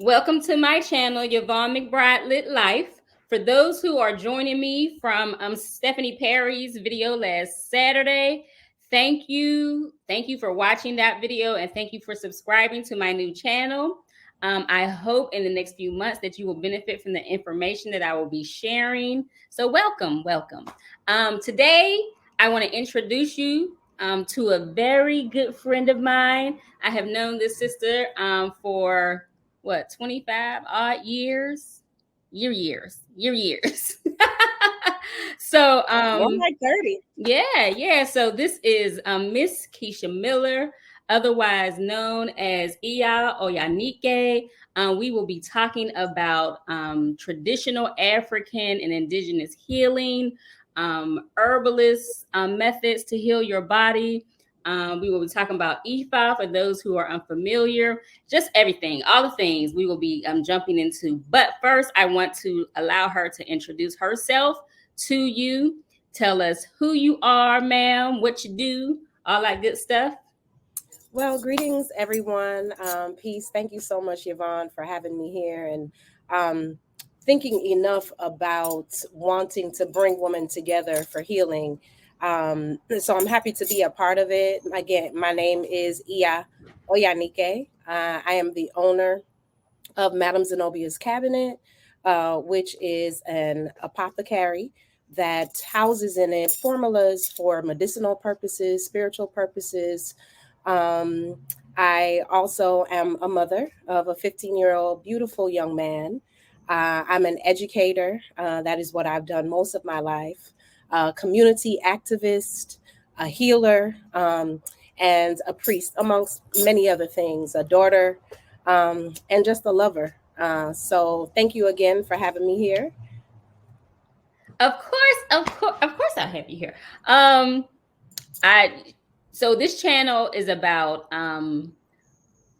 Welcome to my channel, Yvonne McBride Lit Life. For those who are joining me from Stephanie Perry's video last Saturday, thank you. Thank you for watching that video, and thank you for subscribing to my new channel. I hope in the next few months that you will benefit from the information that I will be sharing. So welcome. Today, I want to introduce you to a very good friend of mine. I have known this sister for 25 odd years. So more like 30. Yeah. So this is Miss Keisha Miller, otherwise known as Iya Oyanike. We will be talking about traditional African and indigenous healing, herbalist methods to heal your body. We will be talking about Ifá for those who are unfamiliar, just everything, all the things we will be jumping into. But first, I want to allow her to introduce herself to you. Tell us who you are, ma'am, what you do, all that good stuff. Well, greetings, everyone. Peace. Thank you so much, Yvonne, for having me here and thinking enough about wanting to bring women together for healing. So I'm happy to be a part of it. Again, my name is Iya Oyanike. I am the owner of Madame Zen'Obeah's Cabinet, which is an apothecary that houses in it formulas for medicinal purposes, spiritual purposes. I also am a mother of a 15-year-old beautiful young man. I'm an educator. That is what I've done most of my life. Community activist, a healer, and a priest, amongst many other things, a daughter, and just a lover. So thank you again for having me here. Of course, I'll have you here. So this channel is about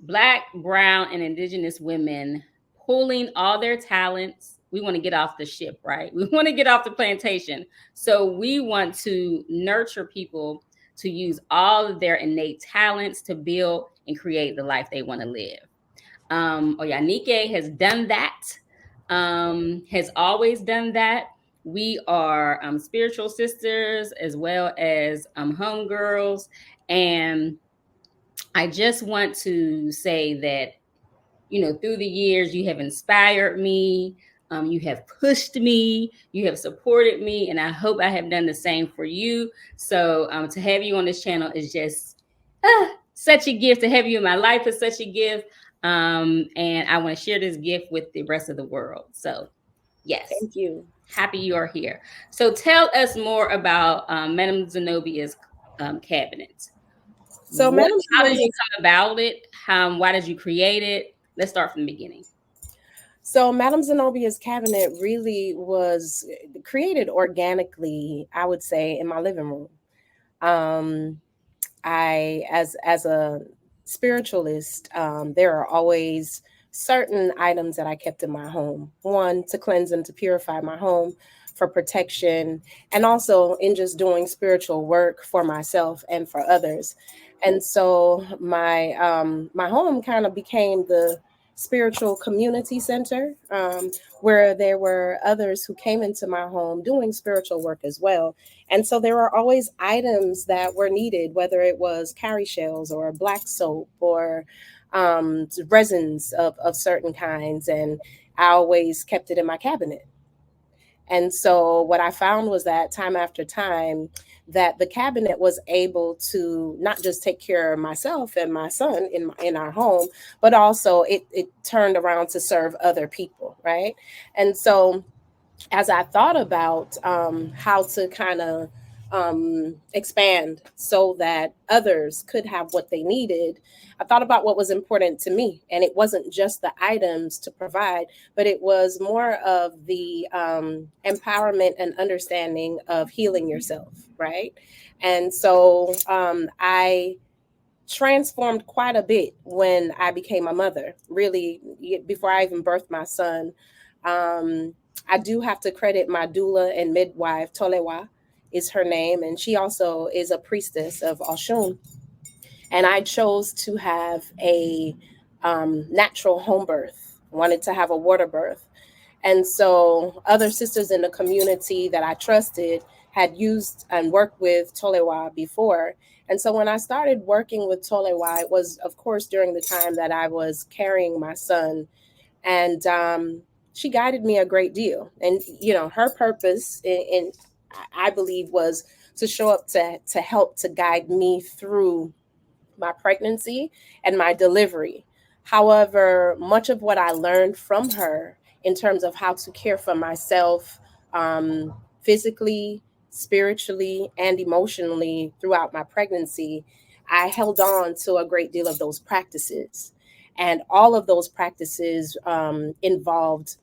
Black, brown, and indigenous women pulling all their talents. We want to get off the ship, right? We want to get off the plantation. So we want to nurture people to use all of their innate talents to build and create the life they want to live. Oyanike has done that, has always done that. We are spiritual sisters as well as homegirls. And I just want to say that, through the years, you have inspired me. You have pushed me, you have supported me, and I hope I have done the same for you. So to have you on this channel is just such a gift. To have you in my life is such a gift. And I want to share this gift with the rest of the world. So yes. Thank you. Happy you are here. So tell us more about Madame Zen'Obeah's cabinet. So, How did you come about it? Why did you create it? Let's start from the beginning. So, Madame Zen'Obeah's Cabinet really was created organically, I would say, in my living room. As a spiritualist, there are always certain items that I kept in my home. One, to cleanse and to purify my home for protection, and also in just doing spiritual work for myself and for others. And so my home kind of became the spiritual community center, where there were others who came into my home doing spiritual work as well. And so there were always items that were needed, whether it was cowrie shells or black soap or resins of certain kinds. And I always kept it in my cabinet. And so what I found was that time after time, that the cabinet was able to not just take care of myself and my son in our home, but also it turned around to serve other people, right? And so as I thought about how to kind of expand so that others could have what they needed, I thought about what was important to me. And it wasn't just the items to provide, but it was more of the empowerment and understanding of healing yourself, right? And so I transformed quite a bit when I became a mother, really, before I even birthed my son. I do have to credit my doula and midwife, Tolewa is her name, and she also is a priestess of Oshun. And I chose to have a natural home birth wanted to have a water birth. And so other sisters in the community that I trusted had used and worked with Tolewa before. And so when I started working with Tolewa, it was, of course, during the time that I was carrying my son. And she guided me a great deal. And, you know, her purpose, I believe, was to show up to help to guide me through my pregnancy and my delivery. However, much of what I learned from her in terms of how to care for myself, physically, spiritually, and emotionally throughout my pregnancy, I held on to a great deal of those practices. And all of those practices involved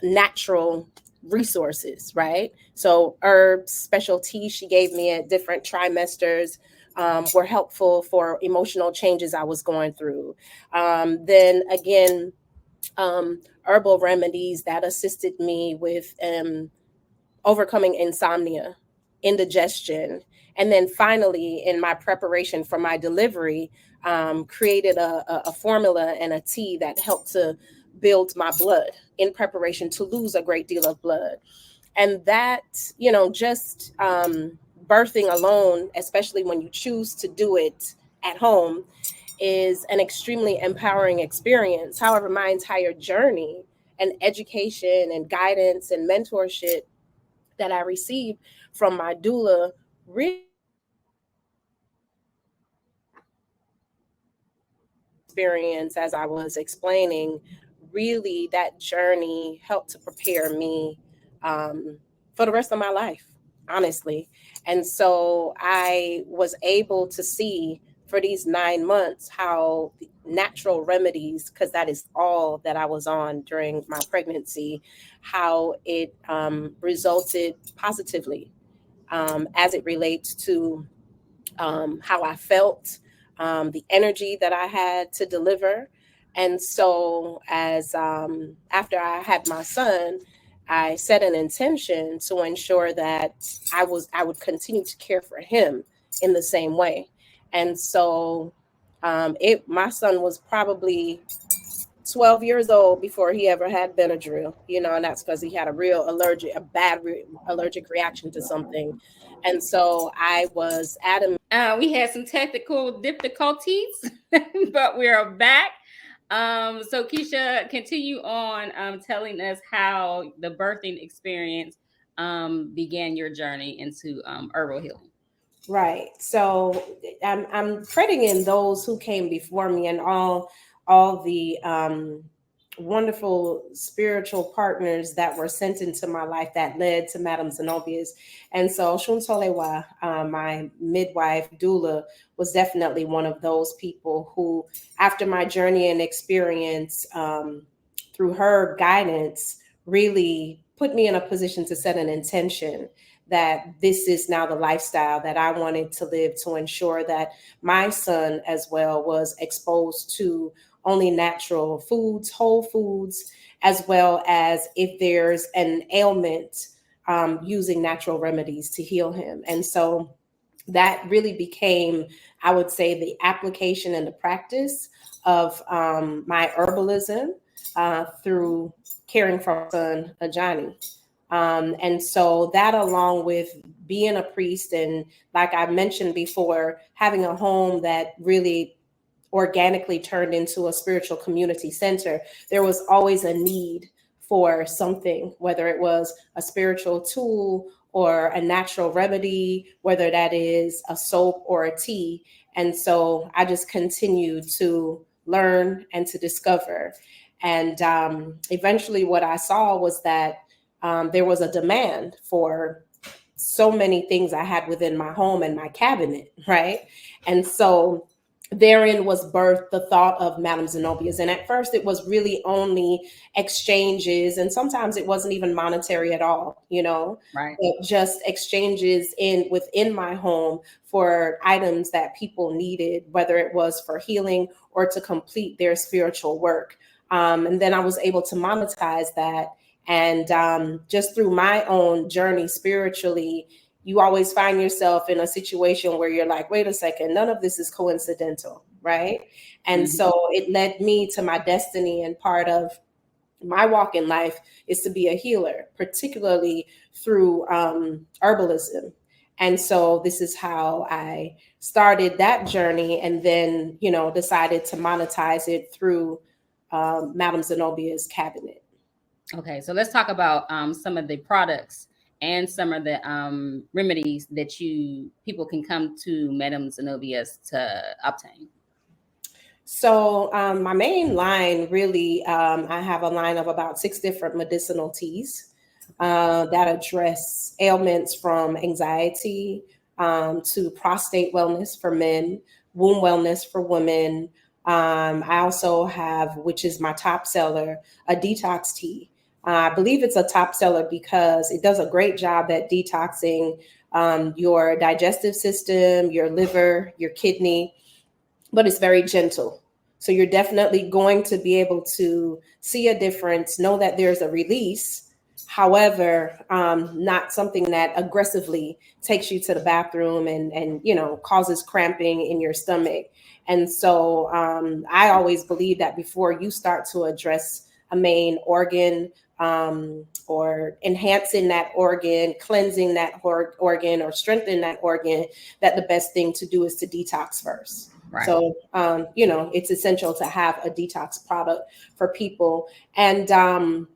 natural resources, right? So herbs, special teas she gave me at different trimesters were helpful for emotional changes I was going through. Then again, herbal remedies that assisted me with overcoming insomnia, indigestion. And then finally, in my preparation for my delivery, created a formula and a tea that helped to build my blood in preparation to lose a great deal of blood. And that, you know, just birthing alone, especially when you choose to do it at home, is an extremely empowering experience. However, my entire journey and education and guidance and mentorship that I received from my doula really experience, as I was explaining, really that journey helped to prepare me for the rest of my life, honestly. And so I was able to see for these 9 months how natural remedies, because that is all that I was on during my pregnancy, how it resulted positively as it relates to how I felt, the energy that I had to deliver. And so, as after I had my son, I set an intention to ensure that I would continue to care for him in the same way. And so, my son was probably 12 years old before he ever had Benadryl, you know, and that's because he had a bad allergic reaction to something. And so I was adamant. We had some technical difficulties, but we're back. So Keisha, continue on telling us how the birthing experience began your journey into herbal healing. Right. So I'm crediting in those who came before me and all the wonderful spiritual partners that were sent into my life that led to Madame Zen'Obeah's. And so Shuntolewa, my midwife doula, was definitely one of those people who, after my journey and experience, through her guidance, really put me in a position to set an intention that this is now the lifestyle that I wanted to live, to ensure that my son as well was exposed to only natural foods, whole foods, as well as if there's an ailment, using natural remedies to heal him. And so that really became, I would say, the application and the practice of my herbalism through caring for my son, Ajani. And so that, along with being a priest and, like I mentioned before, having a home that really organically turned into a spiritual community center, there was always a need for something, whether it was a spiritual tool or a natural remedy, whether that is a soap or a tea. And so I just continued to learn and to discover. And eventually what I saw was that there was a demand for so many things I had within my home and my cabinet, right? And so therein was birthed the thought of Madame Zen'Obeah's. And at first it was really only exchanges, and sometimes it wasn't even monetary at all, you know, right? But just exchanges within my home for items that people needed, whether it was for healing or to complete their spiritual work. And then I was able to monetize that. And just through my own journey spiritually, you always find yourself in a situation where you're like, wait a second, none of this is coincidental, right? And so it led me to my destiny and part of my walk in life is to be a healer, particularly through herbalism. And so this is how I started that journey, and then, decided to monetize it through Madame Zen'Obeah's cabinet. Okay, so let's talk about some of the products and some of the remedies that people can come to Madame Zen'Obeah's to obtain. So my main line, really, I have a line of about 6 different medicinal teas that address ailments from anxiety to prostate wellness for men, womb wellness for women. I also have, which is my top seller, a detox tea. I believe it's a top seller because it does a great job at detoxing your digestive system, your liver, your kidney, but it's very gentle. So you're definitely going to be able to see a difference, know that there's a release. However, not something that aggressively takes you to the bathroom and causes cramping in your stomach. And so I always believe that before you start to address a main organ, or enhancing that organ, cleansing that organ, or strengthening that organ, that the best thing to do is to detox first. Right. So, it's essential to have a detox product for people. And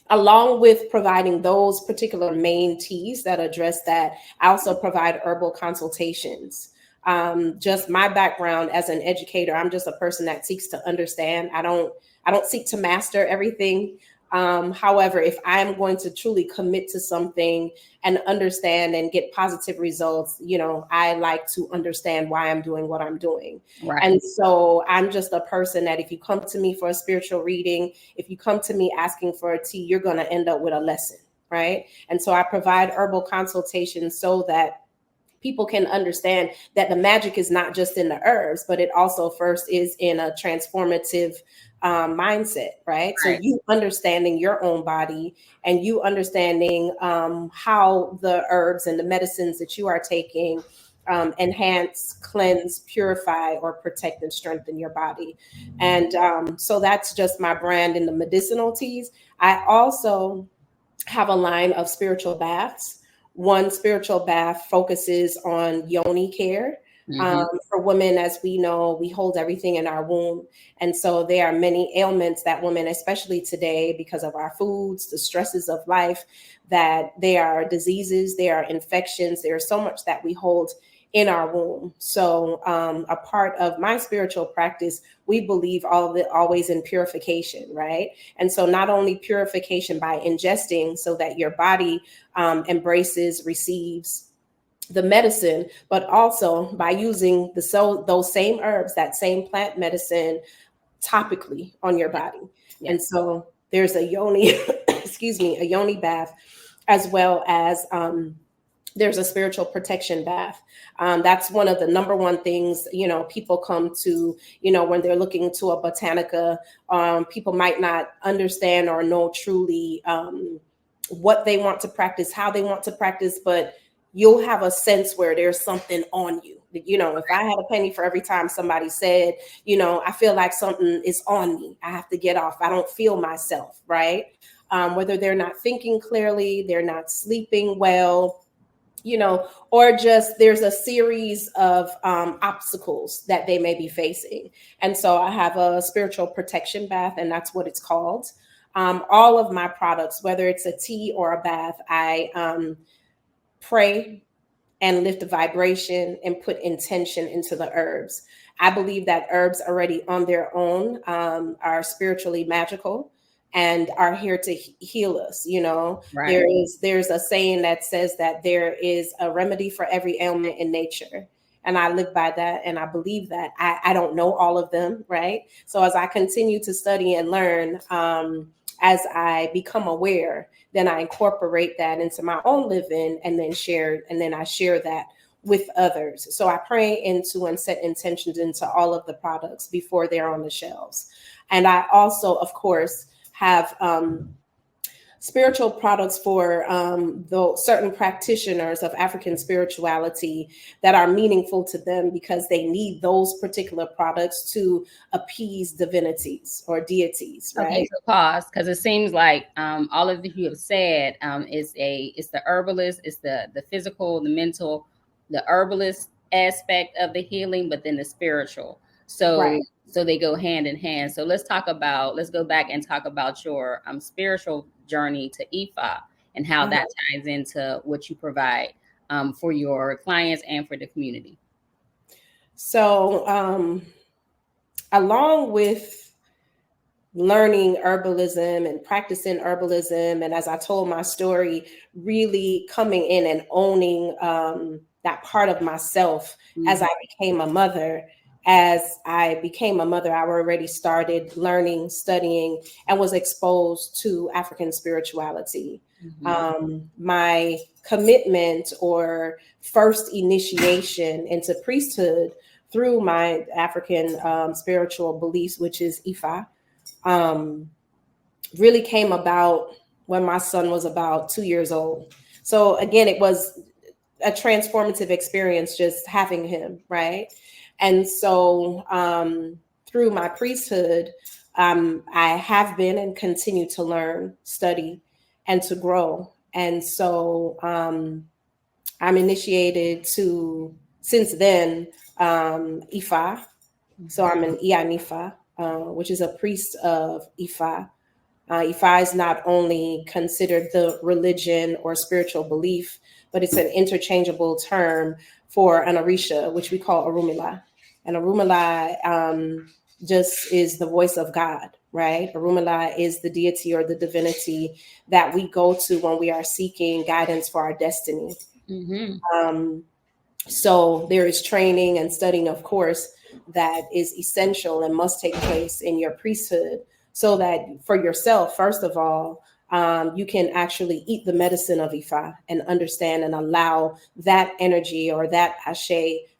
along with providing those particular main teas that address that, I also provide herbal consultations. Just my background as an educator, I'm just a person that seeks to understand. I don't seek to master everything. However, if I'm going to truly commit to something and understand and get positive results, I like to understand why I'm doing what I'm doing. Right. And so I'm just a person that if you come to me for a spiritual reading, if you come to me asking for a tea, you're going to end up with a lesson. Right. And so I provide herbal consultations so that people can understand that the magic is not just in the herbs, but it also first is in a transformative mindset, right? So you understanding your own body and you understanding how the herbs and the medicines that you are taking enhance, cleanse, purify, or protect and strengthen your body. And so that's just my brand in the medicinal teas. I also have a line of spiritual baths. One spiritual bath focuses on yoni care. For women, as we know, we hold everything in our womb. And so there are many ailments that women, especially today, because of our foods, the stresses of life, that there are diseases, there are infections, there's so much that we hold in our womb. So a part of my spiritual practice, we believe always in purification, right? And so not only purification by ingesting so that your body embraces, receives the medicine, but also by using those same herbs, that same plant medicine topically on your body. Yes. And so there's a yoni, a yoni bath, as well as there's a spiritual protection bath. That's one of the number one things, people come to, when they're looking to a Botanica. People might not understand or know truly what they want to practice, how they want to practice, but you'll have a sense where there's something on you. If I had a penny for every time somebody said, I feel like something is on me, I have to get off, I don't feel myself, right? Whether they're not thinking clearly, they're not sleeping well, or just there's a series of obstacles that they may be facing. And so I have a spiritual protection bath, and that's what it's called. All of my products, whether it's a tea or a bath, I pray and lift the vibration and put intention into the herbs. I believe that herbs already on their own are spiritually magical and are here to heal us. Right. There's a saying that says that there is a remedy for every ailment in nature. And I live by that. And I believe that. I don't know all of them, right? So as I continue to study and learn, as I become aware, then I incorporate that into my own living and then I share that with others. So I pray into and set intentions into all of the products before they're on the shelves. And I also, of course, have spiritual products for the certain practitioners of African spirituality that are meaningful to them because they need those particular products to appease divinities or deities, right? Okay, so pause, because it seems like all of you have said it's the herbalist, it's the physical, the mental, the herbalist aspect of the healing, but then the spiritual. So Right. so they go hand in hand. So let's go back and talk about your spiritual journey to Ifa and how that ties into what you provide for your clients and for the community. So along with learning herbalism and practicing herbalism, and as I told my story, really coming in and owning that part of myself as I became a mother. As I became a mother, I already started learning, studying, and was exposed to African spirituality. My commitment or first initiation into priesthood through my African spiritual beliefs, which is Ifa, really came about when my son was about 2 years old. So again, it was a transformative experience just having him, right? And so through my priesthood, I have been and continue to learn, study, and to grow. And so I'm initiated to, since then, Ifa. So I'm an Iya Nifa, which is a priest of Ifa. Ifa is not only considered the religion or spiritual belief, but it's an interchangeable term for an Orisha, which we call Orunmila. And Orunmila just is the voice of God, right? Orunmila is the deity or the divinity that we go to when we are seeking guidance for our destiny. So there is training and studying, of course, that is essential and must take place in your priesthood so that for yourself, first of all, you can actually eat the medicine of Ifa and understand and allow that energy or that ashe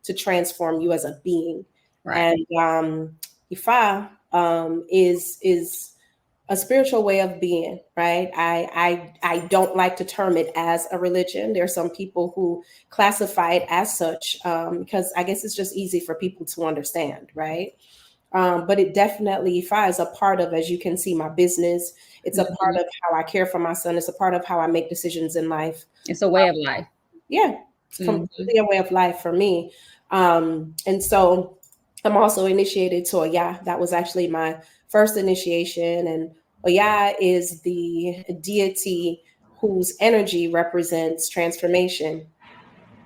to transform you as a being. Right. And Ifa is a spiritual way of being, right? I don't like to term it as a religion. There are some people who classify it as such because I guess it's just easy for people to understand, right? But it definitely, Ifa is a part of, as you can see, my business. It's a part of how I care for my son. It's a part of how I make decisions in life. It's a way of life. Yeah, it's completely a way of life for me. And so I'm also initiated to Oya. That was actually my first initiation. And Oya is the deity whose energy represents transformation,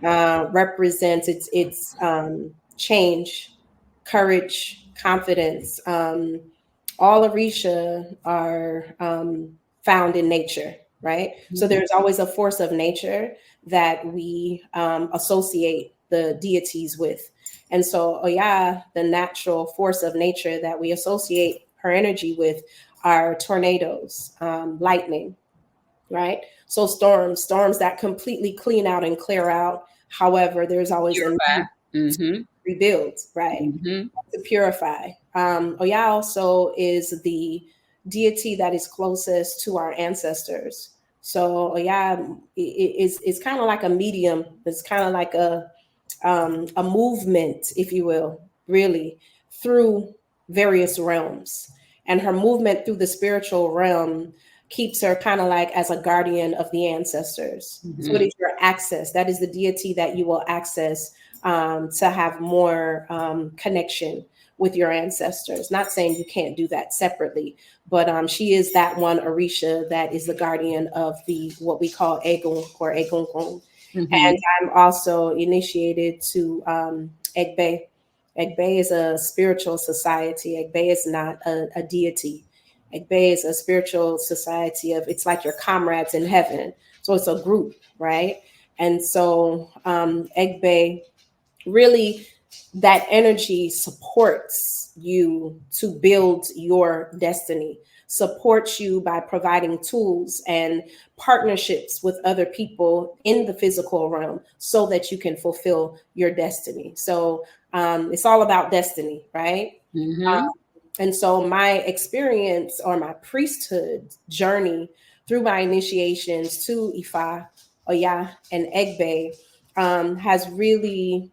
represents its change, courage, confidence. All Orisha are found in nature, right? So there's always a force of nature that we associate the deities with. And so Oya, the natural force of nature that we associate her energy with, are tornadoes, lightning, right? So storms that completely clean out and clear out. However, there's always a need to rebuild, right? To purify. Oya also is the deity that is closest to our ancestors. So Oya is kind of like a medium. It's kind of like a movement, if you will, really, through various realms. And her movement through the spiritual realm keeps her kind of like as a guardian of the ancestors. So it is your access. That is the deity that you will access to have more connection with your ancestors. Not saying you can't do that separately, but she is that one Orisha that is the guardian of the what we call Egun or Egungun. And I'm also initiated to Egbe. Egbe is a spiritual society. Egbe is not a deity. Egbe is a spiritual society of, it's like your comrades in heaven. So it's a group, right? And so Egbe, really, that energy supports you to build your destiny, supports you by providing tools and partnerships with other people in the physical realm so that you can fulfill your destiny. So it's all about destiny, right? And so my experience or my priesthood journey through my initiations to Ifá, Oya, and Egbe, has really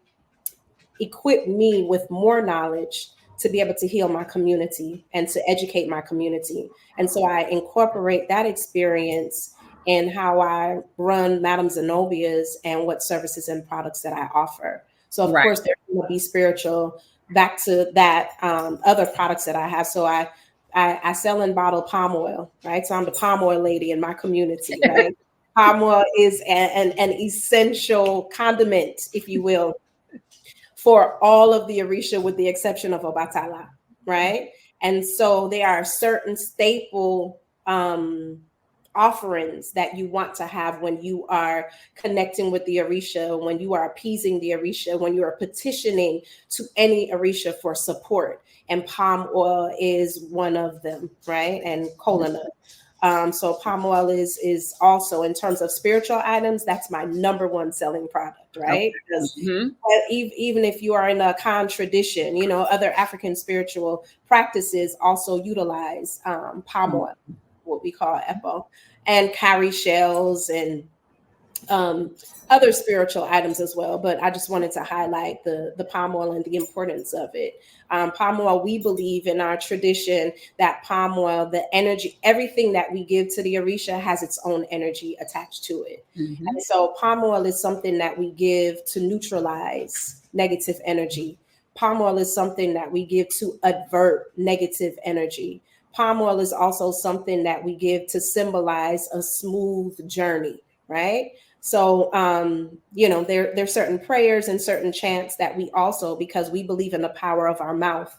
equipped me with more knowledge to be able to heal my community and to educate my community. And so I incorporate that experience in how I run Madame Zen'Obeah's and what services and products that I offer. So of Right. course there's going to be spiritual back to that, other products that I have. So I sell and bottle palm oil, right? So I'm the palm oil lady in my community, right? Palm oil is an essential condiment, if you will, for all of the Orisha with the exception of Obatala, right? And so there are certain staple offerings that you want to have when you are connecting with the Orisha, when you are appeasing the Orisha, when you are petitioning to any Orisha for support. And palm oil is one of them, right? And kola nut. So palm oil is also, in terms of spiritual items, that's my number one selling product, right? Because even if you are in a Khan tradition, you know, other African spiritual practices also utilize palm oil, what we call epo, and cowrie shells and other spiritual items as well. But I just wanted to highlight the palm oil and the importance of it. Palm oil, we believe in our tradition that palm oil, the energy, everything that we give to the Orisha has its own energy attached to it. And so palm oil is something that we give to neutralize negative energy. Palm oil is something that we give to avert negative energy. Palm oil is also something that we give to symbolize a smooth journey, right? So, you know, there's certain prayers and certain chants that we also, because we believe in the power of our mouth,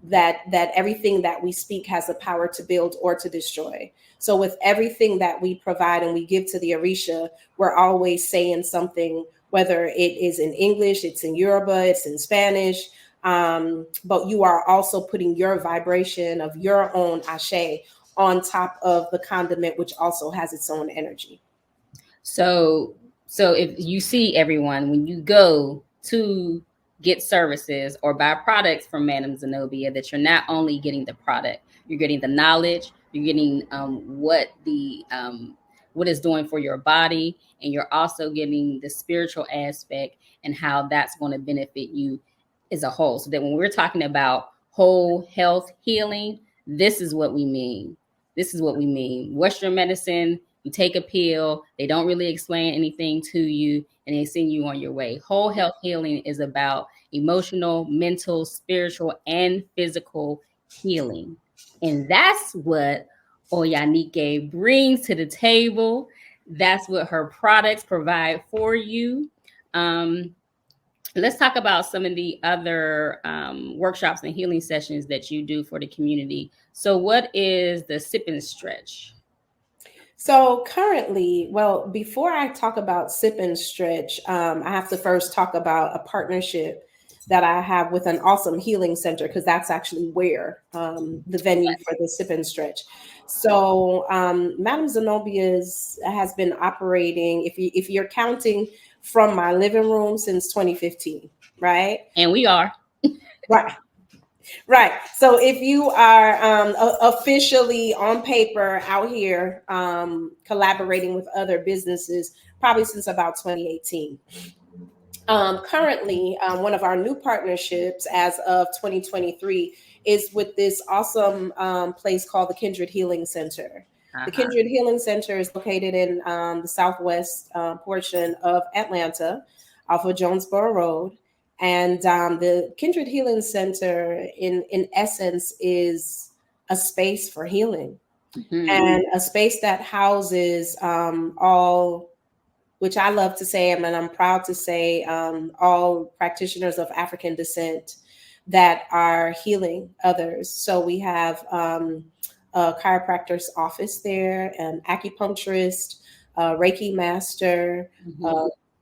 that everything that we speak has the power to build or to destroy. So with everything that we provide and we give to the Orisha, we're always saying something, whether it is in English, it's in Yoruba, it's in Spanish, but you are also putting your vibration of your own ashe on top of the condiment, which also has its own energy. So if you see, everyone, when you go to get services or buy products from Madame Zen'Obeah, that you're not only getting the product, you're getting the knowledge, you're getting what it's doing for your body, and you're also getting the spiritual aspect and how that's going to benefit you as a whole. So that when we're talking about whole health healing, this is what we mean. This is what we mean. Western medicine, you take a pill, they don't really explain anything to you, and they send you on your way. Whole health healing is about emotional, mental, spiritual, and physical healing. And that's what Oyanike brings to the table. That's what her products provide for you. Let's talk about some of the other workshops and healing sessions that you do for the community. So what is the sip and stretch? So currently, well, before I talk about sip and stretch, I have to first talk about a partnership that I have with an awesome healing center, because that's actually where the venue for the sip and stretch. So Madame Zen'Obeah's has been operating, if you're counting from my living room, since 2015, right? And we are. Right. Right. So if you are officially on paper out here collaborating with other businesses, probably since about 2018. Currently, one of our new partnerships as of 2023 is with this awesome place called the Kindred Healing Center. The Kindred Healing Center is located in the southwest portion of Atlanta, off of Jonesboro Road. And the Kindred Healing Center, in essence, is a space for healing, and a space that houses all, which I love to say, and I'm proud to say, all practitioners of African descent that are healing others. So we have a chiropractor's office there, an acupuncturist, a Reiki master,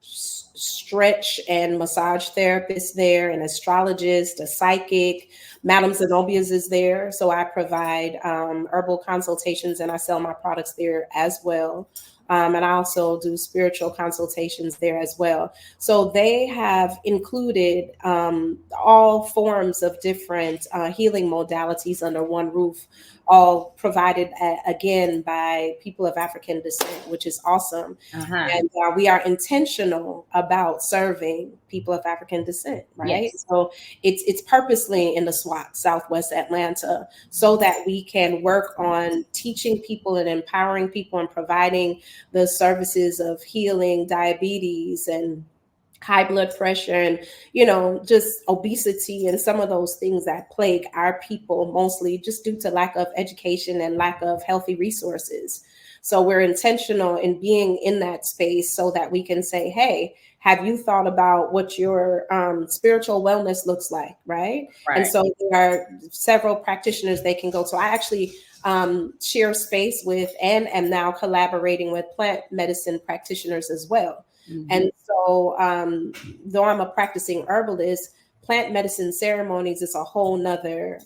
stretch and massage therapist there, an astrologist, a psychic, Madam Zen'Obeah's is there. So I provide herbal consultations and I sell my products there as well. And I also do spiritual consultations there as well. So they have included all forms of different healing modalities under one roof, all provided again by people of African descent, which is awesome. And we are intentional about serving people of African descent, right? Yes. So it's purposely in the SWAT, Southwest Atlanta, so that we can work on teaching people and empowering people and providing the services of healing diabetes and high blood pressure and, you know, just obesity and some of those things that plague our people, mostly just due to lack of education and lack of healthy resources. So we're intentional in being in that space so that we can say, hey, have you thought about what your spiritual wellness looks like, right? And so there are several practitioners they can go to. I actually share space with and am now collaborating with plant medicine practitioners as well. And so though I'm a practicing herbalist, plant medicine ceremonies is a whole nother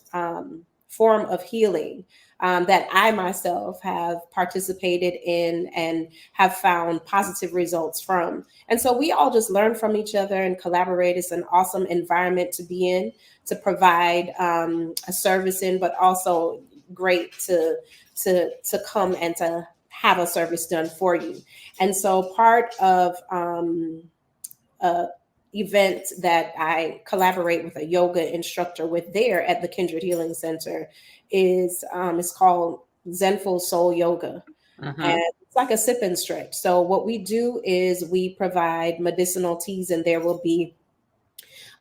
form of healing that I myself have participated in and have found positive results from. And so we all just learn from each other and collaborate. It's an awesome environment to be in, to provide a service in, but also great to come and to have a service done for you. And so part of event that I collaborate with a yoga instructor with there at the Kindred Healing Center is it's called Zen'ful Soul Yoga. And it's like a sip and stretch. So what we do is we provide medicinal teas, and there will be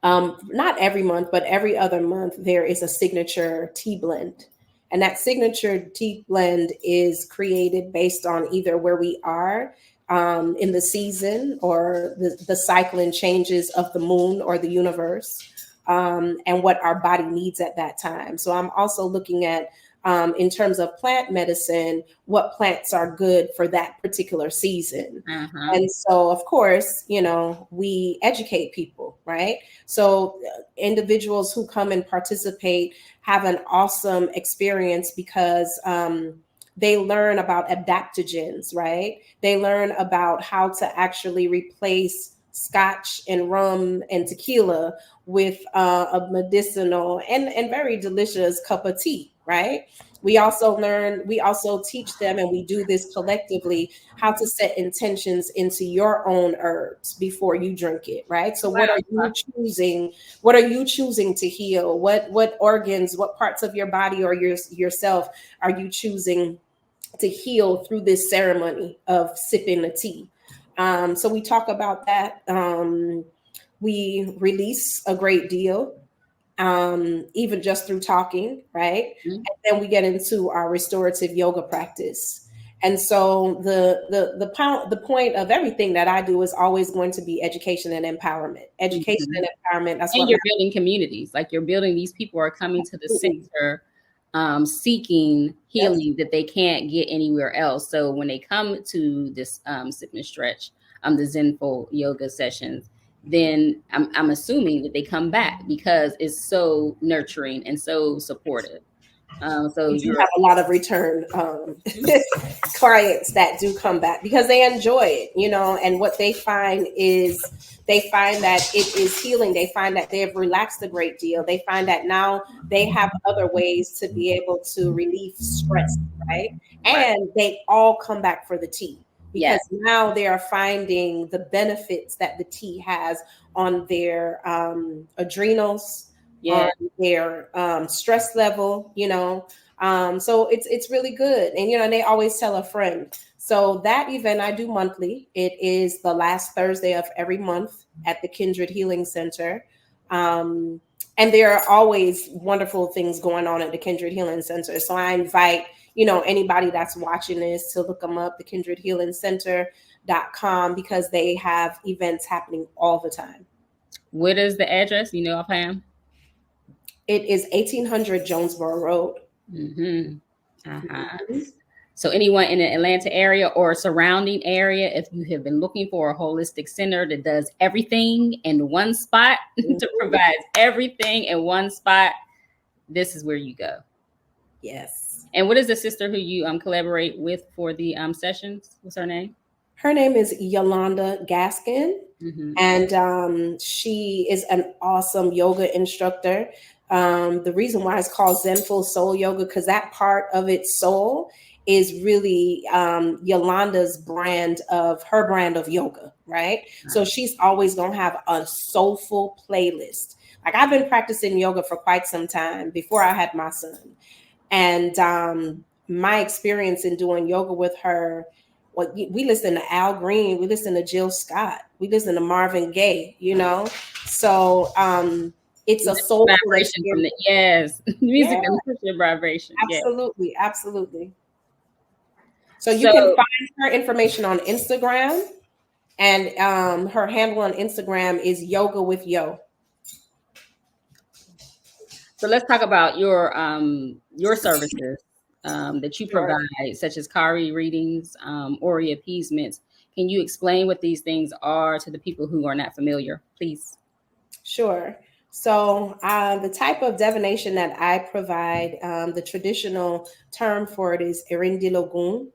not every month, but every other month, there is a signature tea blend. And that signature tea blend is created based on either where we are in the season or the cycling changes of the moon or the universe, and what our body needs at that time. So I'm also looking at, in terms of plant medicine, what plants are good for that particular season. And so, of course, you know, we educate people, right? So individuals who come and participate have an awesome experience because they learn about adaptogens, right? They learn about how to actually replace scotch and rum and tequila with a medicinal and very delicious cup of tea, right? We also teach them, and we do this collectively, how to set intentions into your own herbs before you drink it, right? So what are you choosing? What are you choosing to heal? What organs, what parts of your body or yourself are you choosing to heal through this ceremony of sipping the tea? So we talk about that. We release a great deal, even just through talking, right? And then we get into our restorative yoga practice. And so the point of everything that I do is always going to be education and empowerment. Education and empowerment. That's and what you're building communities. Like you're building, these people are coming to the center seeking healing that they can't get anywhere else. So when they come to this sip and stretch, the Zen'ful yoga sessions, then I'm assuming that they come back because it's so nurturing and so supportive. So you have a lot of return clients that do come back because they enjoy it, you know, and what they find is that it is healing. They find that they have relaxed a great deal. They find that now they have other ways to be able to relieve stress, right? And they all come back for the tea because now they are finding the benefits that the tea has on their adrenals, on their stress level, you know. So it's really good. And, you know, they always tell a friend. So that event I do monthly. It is the last Thursday of every month at the Kindred Healing Center. And there are always wonderful things going on at the Kindred Healing Center. So I invite, you know, anybody that's watching this to look them up, the Kindred Healing Center.com, because they have events happening all the time. What is the address? You know, offhand? It is 1800 Jonesboro Road. So anyone in the Atlanta area or surrounding area, if you have been looking for a holistic center that does everything in one spot, to provide everything in one spot, this is where you go. Yes. And what is the sister who you collaborate with for the sessions? What's her name? Her name is Yolanda Gaskin, and she is an awesome yoga instructor. The reason why it's called Zen'ful Soul Yoga, because that part of its soul is really Yolanda's brand of yoga, right? So she's always going to have a soulful playlist. Like, I've been practicing yoga for quite some time before I had my son. And my experience in doing yoga with her, we listen to Al Green, we listen to Jill Scott, we listen to Marvin Gaye, you know? So it's a soulful vibration from the music that puts your vibration. Absolutely, absolutely. So you can find her information on Instagram, and her handle on Instagram is Yoga with Yo. So let's talk about your services that you provide, such as Cowrie readings, Ori appeasements. Can you explain what these things are to the people who are not familiar, please? Sure. So the type of divination that I provide, the traditional term for it is Erindilogun,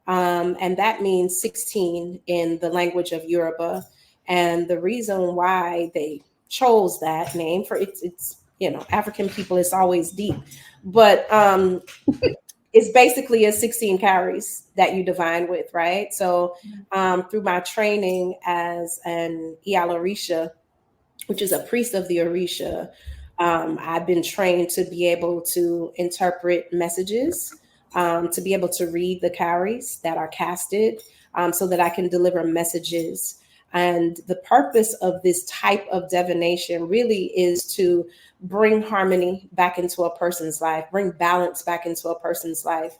and that means 16 in the language of Yoruba. And the reason why they chose that name, for it's you know, African people, it's always deep, but it's basically a 16 cowries that you divine with, right? So through my training as an Iya Oyanike, which is a priest of the Orisha, I've been trained to be able to interpret messages, to be able to read the cowries that are casted, so that I can deliver messages. And the purpose of this type of divination really is to bring harmony back into a person's life, bring balance back into a person's life.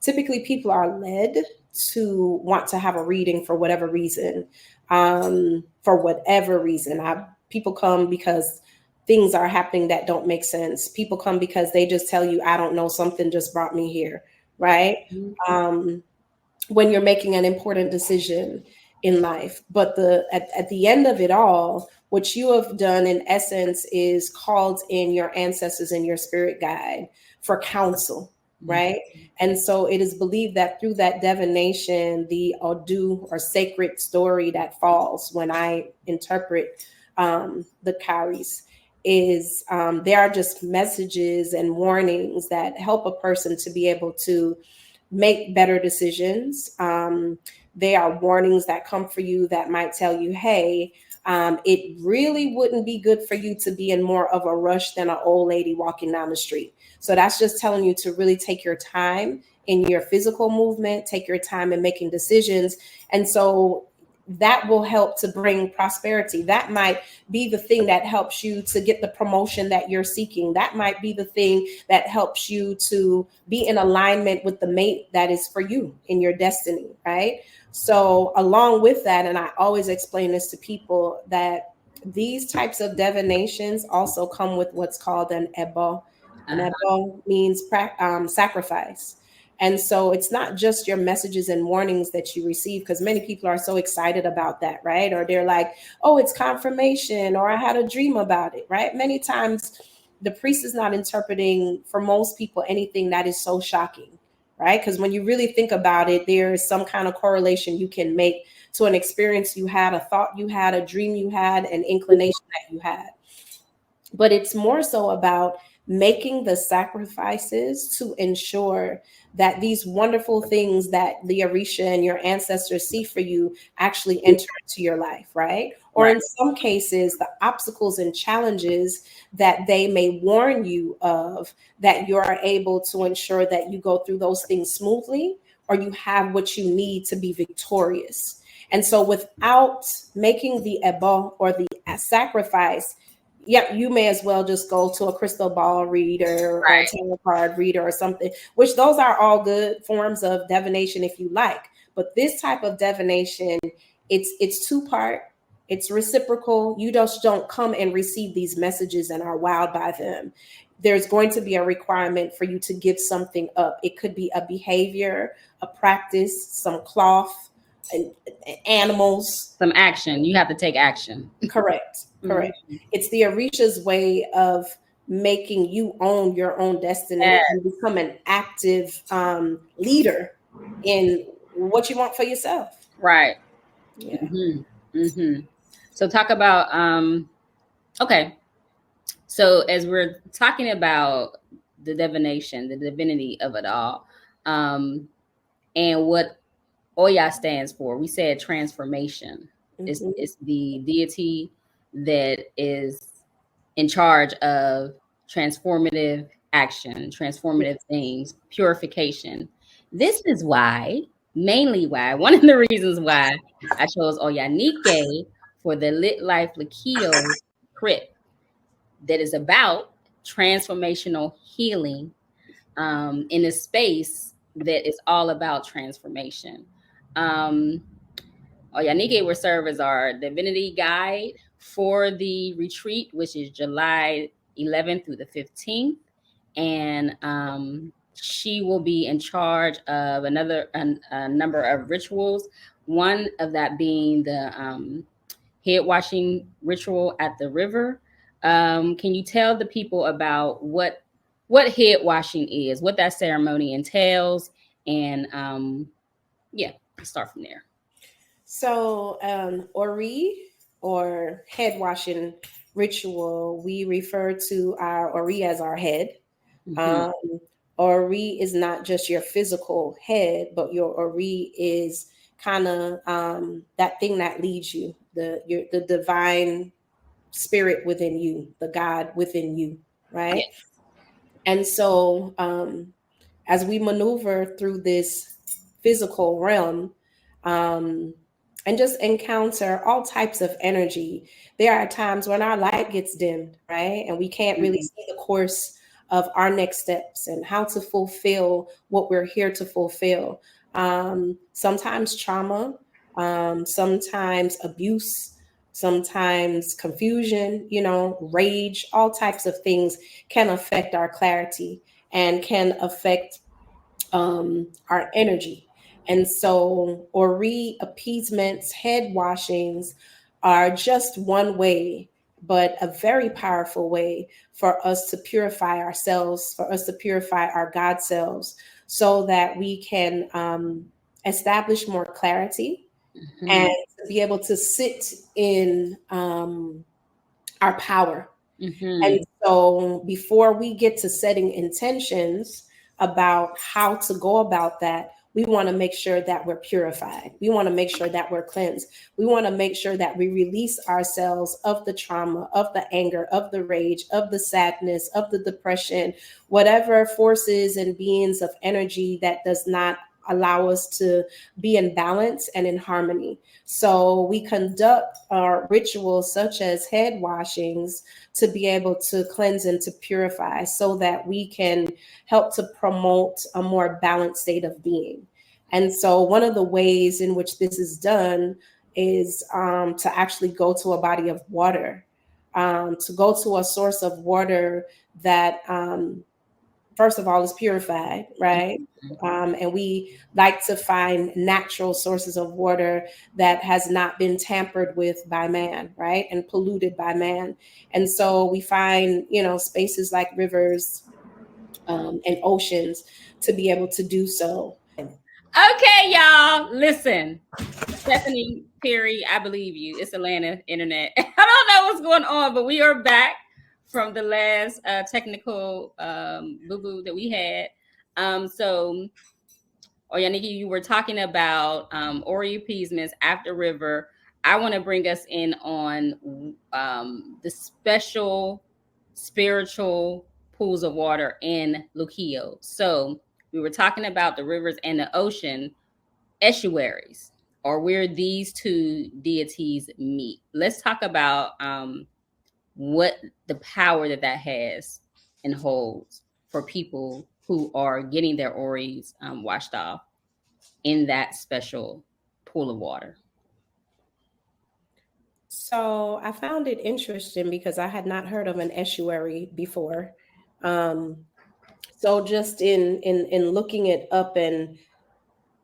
Typically, people are led to want to have a reading for whatever reason. People come because things are happening that don't make sense. People come because they just tell you, I don't know, something just brought me here, right? When you're making an important decision in life. But at the end of it all, what you have done in essence is called in your ancestors and your spirit guide for counsel, right? And so it is believed that through that divination, the Odu or sacred story that falls when I interpret the cowries is they are just messages and warnings that help a person to be able to make better decisions. They are warnings that come for you that might tell you, hey, it really wouldn't be good for you to be in more of a rush than an old lady walking down the street. So that's just telling you to really take your time in your physical movement, take your time in making decisions. And so that will help to bring prosperity. That might be the thing that helps you to get the promotion that you're seeking. That might be the thing that helps you to be in alignment with the mate that is for you in your destiny, right? So along with that, and I always explain this to people, that these types of divinations also come with what's called an ebo. An ebo means sacrifice. And so it's not just your messages and warnings that you receive, because many people are so excited about that, right? Or they're like, oh, it's confirmation, or I had a dream about it, right? Many times the priest is not interpreting, for most people, anything that is so shocking, right? Because when you really think about it, there is some kind of correlation you can make to an experience you had, a thought you had, a dream you had, an inclination that you had. But it's more so about making the sacrifices to ensure that these wonderful things that the Orisha and your ancestors see for you actually enter into your life, right? Or in some cases, the obstacles and challenges that they may warn you of, that you are able to ensure that you go through those things smoothly, or you have what you need to be victorious. And so without making the ebo or the sacrifice, you may as well just go to a crystal ball reader or a tarot card reader or something, which those are all good forms of divination if you like. But this type of divination, it's two-part, it's reciprocal. You just don't come and receive these messages and are wowed by them. There's going to be a requirement for you to give something up. It could be a behavior, a practice, some cloth, animals. Some action. You have to take action. Correct. It's the Orisha's way of making you own your own destiny Yes. and become an active leader in what you want for yourself. Right. Yeah. So talk about okay. So as we're talking about the divination, the divinity of it all, and what Oya stands for, we said transformation. It's the deity that is in charge of transformative action, transformative things, purification. This is why, mainly why, one of the reasons why I chose Oyanike for the Lit Life Luquillo crypt that is about transformational healing in a space that is all about transformation. Oyanike will serve as our divinity guide for the retreat, which is July 11th through the 15th. And she will be in charge of a number of rituals. One of that being the head washing ritual at the river. Can you tell the people about what head washing is, what that ceremony entails, and yeah, let's start from there. So, Ori, or head washing ritual, we refer to our Ori as our head. Ori is not just your physical head, but your Ori is kind of that thing that leads you, the divine spirit within you, the God within you, right? Yes. And so, as we maneuver through this physical realm, and just encounter all types of energy, there are times when our light gets dimmed, right? And we can't really see the course of our next steps and how to fulfill what we're here to fulfill. Sometimes trauma, sometimes abuse, sometimes confusion, rage, all types of things can affect our clarity and can affect our energy. And so, Ori appeasements, head washings are just one way, but a very powerful way for us to purify ourselves, for us to purify our God selves, so that we can establish more clarity and to be able to sit in our power. And so before we get to setting intentions about how to go about that, we want to make sure that we're purified. We want to make sure that we're cleansed. We want to make sure that we release ourselves of the trauma, of the anger, of the rage, of the sadness, of the depression, whatever forces and beings of energy that does not allow us to be in balance and in harmony. So we conduct our rituals such as head washings to be able to cleanse and to purify, so that we can help to promote a more balanced state of being. And so one of the ways in which this is done is to actually go to a body of water, to go to a source of water that first of all is purified, right? And we like to find natural sources of water that has not been tampered with by man, right? And polluted by man. And so we find, spaces like rivers and oceans to be able to do so. Okay, y'all, listen. Stephanie Perry, I believe you. It's Atlanta internet. I don't know what's going on, but we are back from the last technical boo-boo that we had. So, Oyanike, you were talking about Ori appeasements after river. I want to bring us in on the special spiritual pools of water in Luquillo. So we were talking about the rivers and the ocean, estuaries, or where these two deities meet. Let's talk about what the power that has and holds for people who are getting their Oris washed off in that special pool of water. So I found it interesting because I had not heard of an estuary before. So just in looking it up and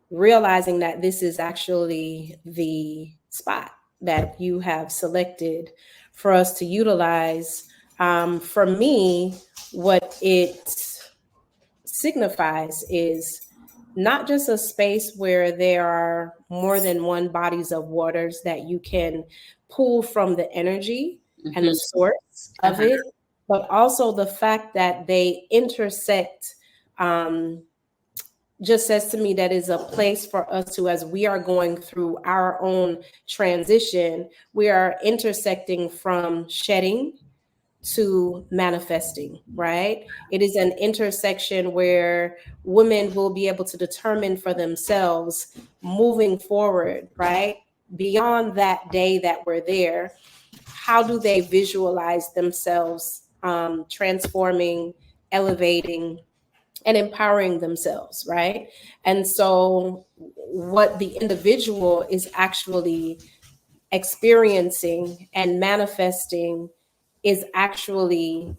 realizing that this is actually the spot that you have selected for us to utilize For me, what it signifies is not just a space where there are more than one bodies of waters that you can pull from the energy and the source of it, but also the fact that they intersect. Just says to me that is a place for us to, as we are going through our own transition, we are intersecting from shedding to manifesting, right? It is an intersection where women will be able to determine for themselves moving forward, right? Beyond that day that we're there, how do they visualize themselves transforming, elevating, and empowering themselves, right? And so, what the individual is actually experiencing and manifesting is actually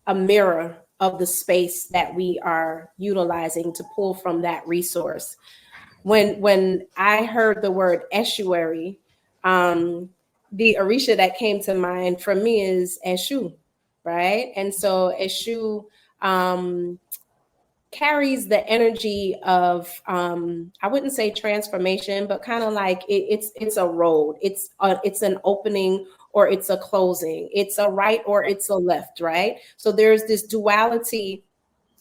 a mirror of the space that we are utilizing to pull from that resource. When I heard the word estuary, the Orisha that came to mind for me is Eshu, right? And so Eshu carries the energy of I wouldn't say transformation, but kind of like it's a road. It's an opening or it's a closing. It's a right or it's a left, right? So there's this duality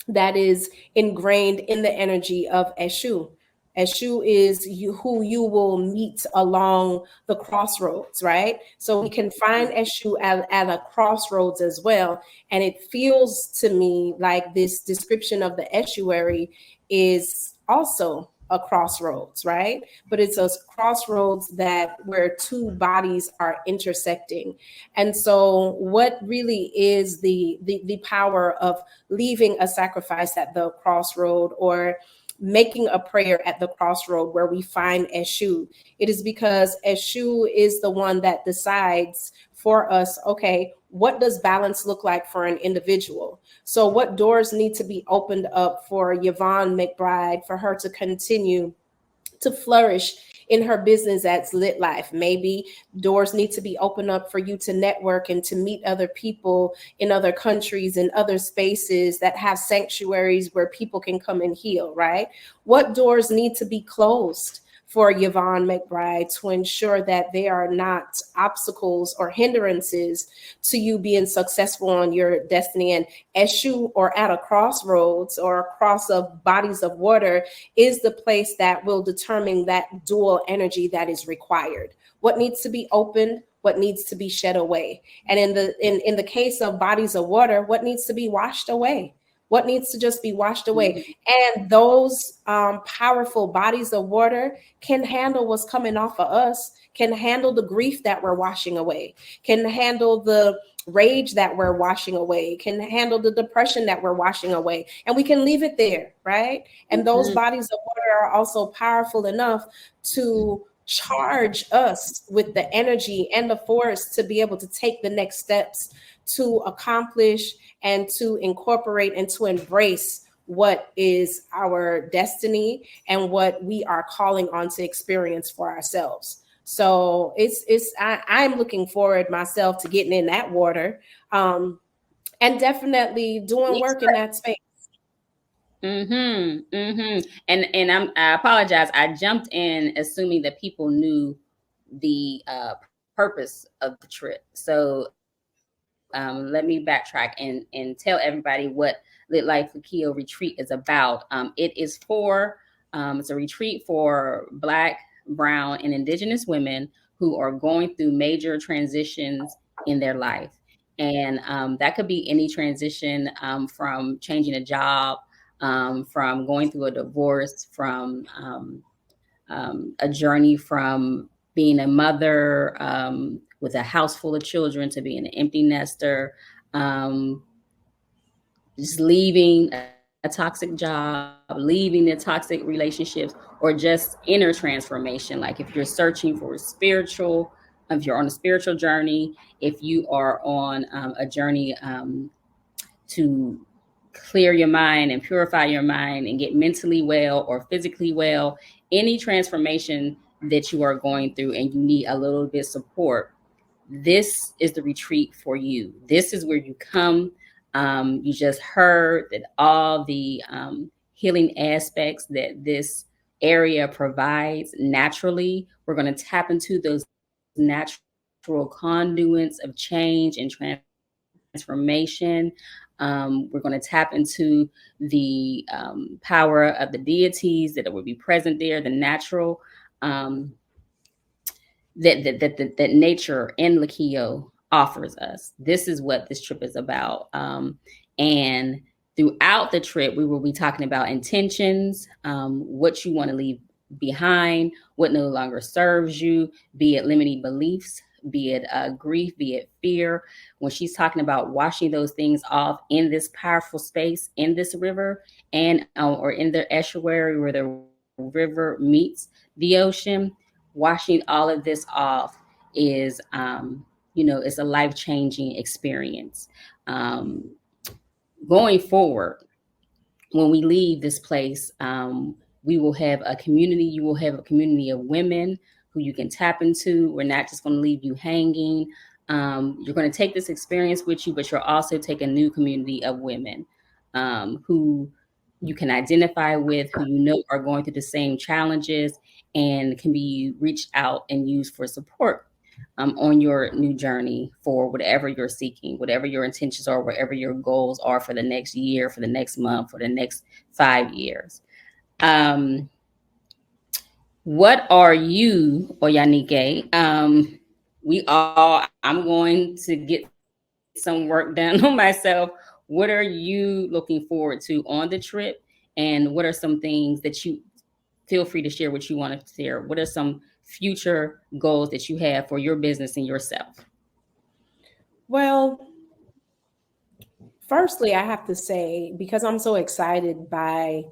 that is ingrained in the energy of Eshu. Eshu is who you will meet along the crossroads, right? So we can find Eshu at a crossroads as well. And it feels to me like this description of the estuary is also a crossroads, right? But it's a crossroads that where two bodies are intersecting. And so what really is the power of leaving a sacrifice at the crossroad or making a prayer at the crossroad where we find Eshu? It is because Eshu is the one that decides for us, okay, what does balance look like for an individual? So what doors need to be opened up for Yvonne McBride for her to continue to flourish in her business as Lit Life? Maybe doors need to be opened up for you to network and to meet other people in other countries and other spaces that have sanctuaries where people can come and heal, right? What doors need to be closed for Yvonne McBride to ensure that there are not obstacles or hindrances to you being successful on your destiny? And Eshu, or at a crossroads or a cross of bodies of water, is the place that will determine that dual energy that is required. What needs to be opened, what needs to be shed away. And in the case of bodies of water, what needs to be washed away? What needs to just be washed away? And those powerful bodies of water can handle what's coming off of us, can handle the grief that we're washing away, can handle the rage that we're washing away, can handle the depression that we're washing away, and we can leave it there, right? And those bodies of water are also powerful enough to charge us with the energy and the force to be able to take the next steps to accomplish and to incorporate and to embrace what is our destiny and what we are calling on to experience for ourselves. So I'm looking forward myself to getting in that water, and definitely doing work in that space. And I apologize. I jumped in assuming that people knew the purpose of the trip. So let me backtrack and tell everybody what Lit Life Luquillo retreat is about. It's a retreat for Black, Brown, and Indigenous women who are going through major transitions in their life. And that could be any transition, from changing a job, from going through a divorce, from a journey from being a mother with a house full of children to being an empty nester, just leaving a toxic job, leaving the toxic relationships, or just inner transformation. Like if you're searching for if you're on a spiritual journey, if you are on a journey to clear your mind and purify your mind and get mentally well or physically well, any transformation that you are going through and you need a little bit of support, this is the retreat for you. This is where you come. You just heard that all the healing aspects that this area provides naturally. We're going to tap into those natural conduits of change and transformation. We're going to tap into the power of the deities that will be present there, the natural um, that nature and Luquillo offers us. This is what this trip is about. And throughout the trip, we will be talking about intentions, what you want to leave behind, what no longer serves you, be it limiting beliefs, be it grief, be it fear. When she's talking about washing those things off in this powerful space, in this river, and or in the estuary where the river meets the ocean, washing all of this off is it's a life-changing experience. Going forward, when we leave this place, we will have a community. You will have a community of women who you can tap into. We're not just going to leave you hanging. You're going to take this experience with you, but you'll also take a new community of women who you can identify with, who you know are going through the same challenges and can be reached out and used for support on your new journey for whatever you're seeking, whatever your intentions are, whatever your goals are for the next year, for the next month, for the next 5 years. What are you, Oyanike? I'm going to get some work done on myself. What are you looking forward to on the trip? And what are some things that you feel free to share what you want to share? What are some future goals that you have for your business and yourself? Well, firstly, I have to say, because I'm so excited by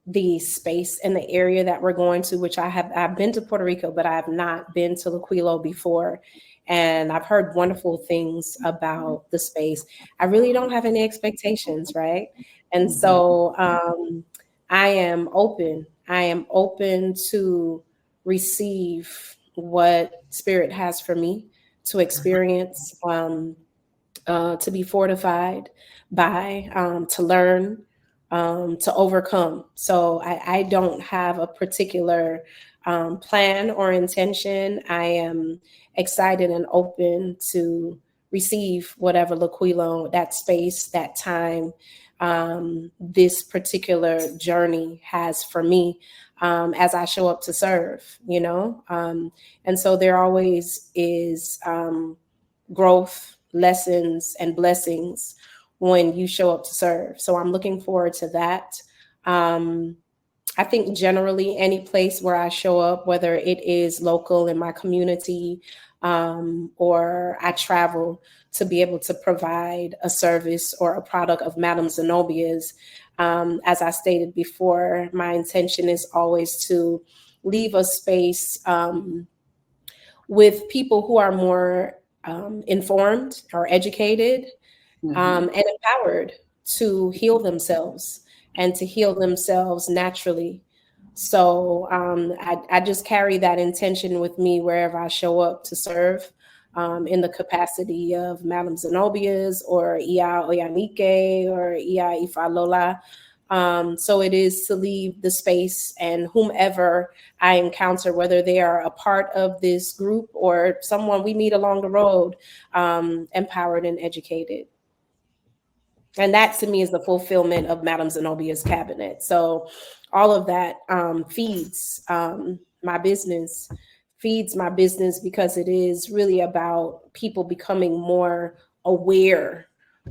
the space and the area that we're going to, which I've been to Puerto Rico, but I have not been to Luquillo before. And I've heard wonderful things about the space. I really don't have any expectations, right? And so I am open. I am open to receive what Spirit has for me to experience, to be fortified by, to learn, to overcome. So I don't have a particular plan or intention. I am excited and open to receive whatever Luquillo, that space, that time, this particular journey has for me, as I show up to serve, and so there always is growth, lessons, and blessings when you show up to serve. So I'm looking forward to that. I think generally any place where I show up, whether it is local in my community, or I travel to be able to provide a service or a product of Madame Zen'Obeah's, as I stated before, my intention is always to leave a space with people who are more informed or educated, and empowered to heal themselves and to heal themselves naturally. So I just carry that intention with me wherever I show up to serve, in the capacity of Madame Zen'Obeah's or Iya Oyanike or Iya Ifa Lola. So it is to leave the space and whomever I encounter, whether they are a part of this group or someone we meet along the road, empowered and educated. And that to me is the fulfillment of Madame Zen'Obeah's cabinet. So all of that feeds my business, because it is really about people becoming more aware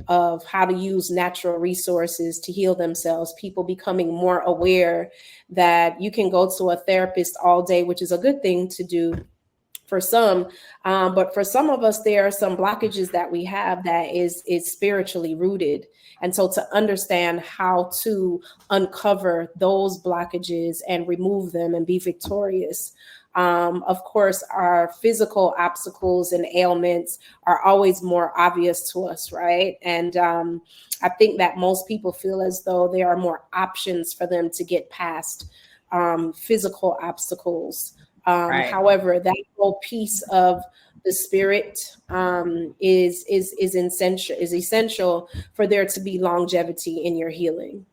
of how to use natural resources to heal themselves, people becoming more aware that you can go to a therapist all day, which is a good thing to do for some. But for some of us, there are some blockages that we have that is spiritually rooted. And so to understand how to uncover those blockages and remove them and be victorious. Of course, our physical obstacles and ailments are always more obvious to us, right? And I think that most people feel as though there are more options for them to get past physical obstacles. Right. However, that whole piece of the spirit, is essential for there to be longevity in your healing.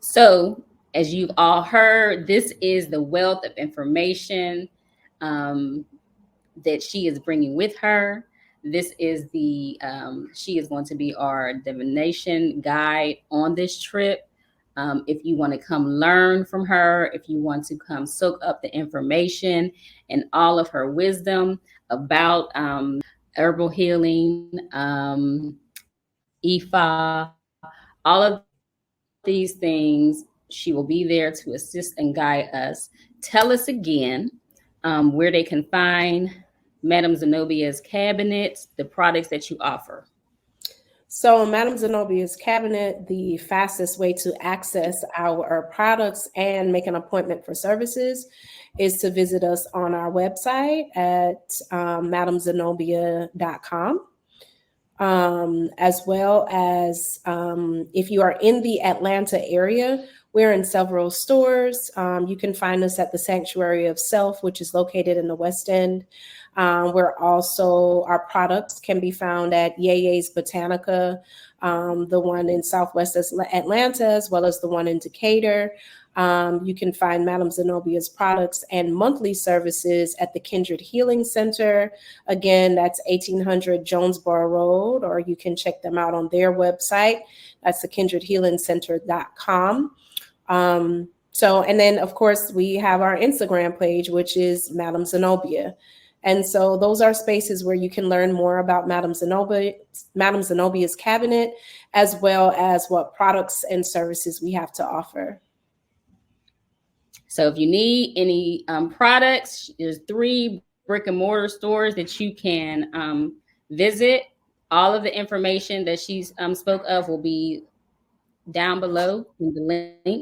So, as you've all heard, this is the wealth of information that she is bringing with her. This is she is going to be our divination guide on this trip. If you want to come learn from her, if you want to come soak up the information and all of her wisdom about herbal healing, Ifá, all of these things, she will be there to assist and guide us. Tell us again where they can find Madame Zen'Obeah's cabinet, the products that you offer. So, Madame Zen'Obeah's cabinet, the fastest way to access our products and make an appointment for services is to visit us on our website at madamezen'obeah.com. As well as if you are in the Atlanta area, we're in several stores. You can find us at the Sanctuary of Self, which is located in the West End. We're also, our products can be found at YeYe's Botanica, the one in Southwest Atlanta, as well as the one in Decatur. You can find Madame Zen'Obeah's products and monthly services at the Kindred Healing Center. Again, that's 1800 Jonesboro Road, or you can check them out on their website. That's the kindredhealingcenter.com. And then, of course, we have our Instagram page, which is Madame Zen'Obeah. And so those are spaces where you can learn more about Madame Zen'Obeah's cabinet, as well as what products and services we have to offer. So if you need any products, there's 3 brick and mortar stores that you can visit. All of the information that she's spoke of will be down below in the link.